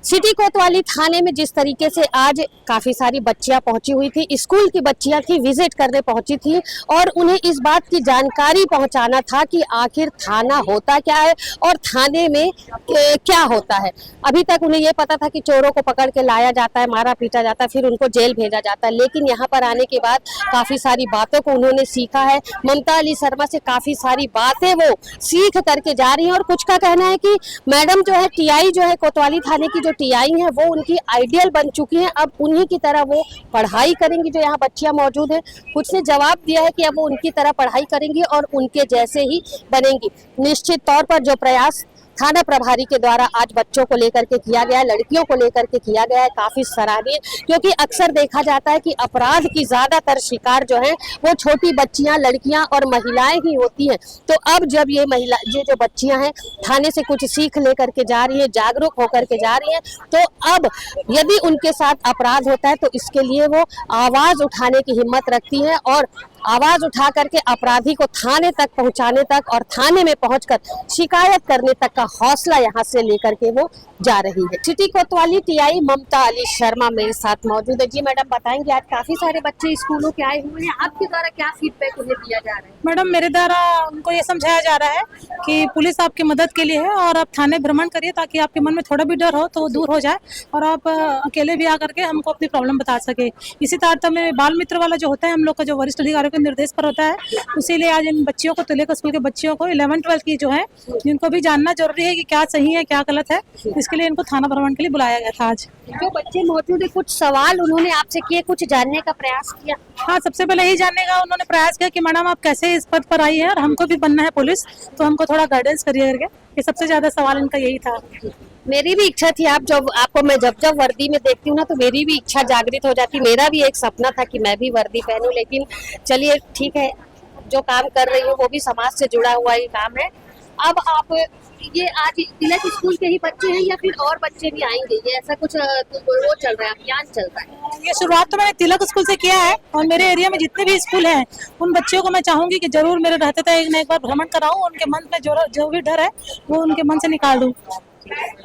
City कोतवाली थाने में जिस तरीके से आज काफी सारी बच्चियां पहुंची हुई थी, स्कूल की बच्चियां थी, विजिट करने पहुंची थी और उन्हें इस बात की जानकारी पहुंचाना था कि आखिर थाना होता क्या है और थाने में क्या होता है। अभी तक उन्हें ये पता था कि चोरों को पकड़ के लाया जाता है, मारा पीटा जाता है, फिर उनको जेल भेजा जाता है, लेकिन यहाँ पर आने के बाद काफी सारी बातों को उन्होंने सीखा है। ममता अली शर्मा से काफी सारी बातें वो सीख करके जा रही हैं और कुछ का कहना है कि मैडम जो है टीआई जो है कोतवाली थाने की जो टीआई है वो उनकी आइडियल बन चुकी है। अब उन्हीं की तरह वो पढ़ाई करेंगी। जो यहाँ बच्चियां मौजूद हैं कुछ ने जवाब दिया है कि अब वो उनकी तरह पढ़ाई करेंगी और उनके जैसे ही बनेंगी। निश्चित तौर पर जो प्रयास थाना प्रभारी के द्वारा आज बच्चों को लेकर के किया गया है, लड़कियों को लेकर के किया गया है, काफी सराहनीय, क्योंकि अक्सर देखा जाता है कि अपराध की ज्यादातर शिकार जो है वो छोटी बच्चियां, लड़कियां और महिलाएं ही होती हैं। तो अब जब ये जो बच्चियां हैं थाने से कुछ सीख लेकर के जा रही है, जागरूक होकर के जा रही है, तो अब यदि उनके साथ अपराध होता है तो इसके लिए वो आवाज उठाने की हिम्मत रखती है और आवाज उठा करके अपराधी को थाने तक पहुंचाने तक और थाने में पहुंचकर शिकायत करने तक का हौसला यहां से लेकर के वो जा रही है। सिटी कोतवाली टीआई ममता अली शर्मा मेरे साथ मौजूद है। जी मैडम, बताएंगे आज काफी सारे बच्चे स्कूलों के आए हुए हैं, आपके द्वारा क्या फीडबैक उन्हें दिया जा रहा है? मैडम, मेरे द्वारा उनको ये समझाया जा रहा है कि पुलिस आपकी मदद के लिए है और आप थाने भ्रमण करिए ताकि आपके मन में थोड़ा भी डर हो तो वो दूर हो जाए और आप अकेले भी आकर के हमको अपनी प्रॉब्लम बता सके। इसी तारतम्य में बाल मित्र वाला जो होता है हम लोग का जो वरिष्ठ अधिकारियों के निर्देश पर होता है, इसीलिए आज इन बच्चियों को तुलेका स्कूल के बच्चियों को 11-12 की जो है जिनको भी जानना जरूरी है कि क्या सही है क्या गलत है, इसके लिए इनको थाना भ्रमण के लिए बुलाया गया था। आज जो बच्चे मौजूद है कुछ सवाल उन्होंने आपसे किए, कुछ जानने का प्रयास किया? हाँ, सबसे पहले यही जानने का उन्होंने प्रयास किया कि मैडम आप कैसे इस पद पर आई है और हमको भी बनना है पुलिस, तो हमको थोड़ा गाइडेंस करिए करके। ये सबसे ज्यादा सवाल इनका यही था। मेरी भी इच्छा थी, आपको मैं जब वर्दी में देखती हूँ ना तो मेरी भी इच्छा जागृत हो जाती। मेरा भी एक सपना था कि मैं भी वर्दी पहनूं, लेकिन चलिए ठीक है, जो काम कर रही हूँ वो भी समाज से जुड़ा हुआ ही काम है। अब आप ये आज तिलक स्कूल के ही बच्चे हैं या फिर और बच्चे भी आएंगे? ये ऐसा कुछ वो चल रहा है, अभियान चल रहा है? ये शुरुआत तो मैंने तिलक स्कूल से किया है और मेरे एरिया में जितने भी स्कूल हैं उन बच्चों को मैं चाहूंगी कि जरूर मेरे रहते थे एक बार भ्रमण कराऊं, उनके मन में जो भी डर है वो उनके मन से निकाल दूं।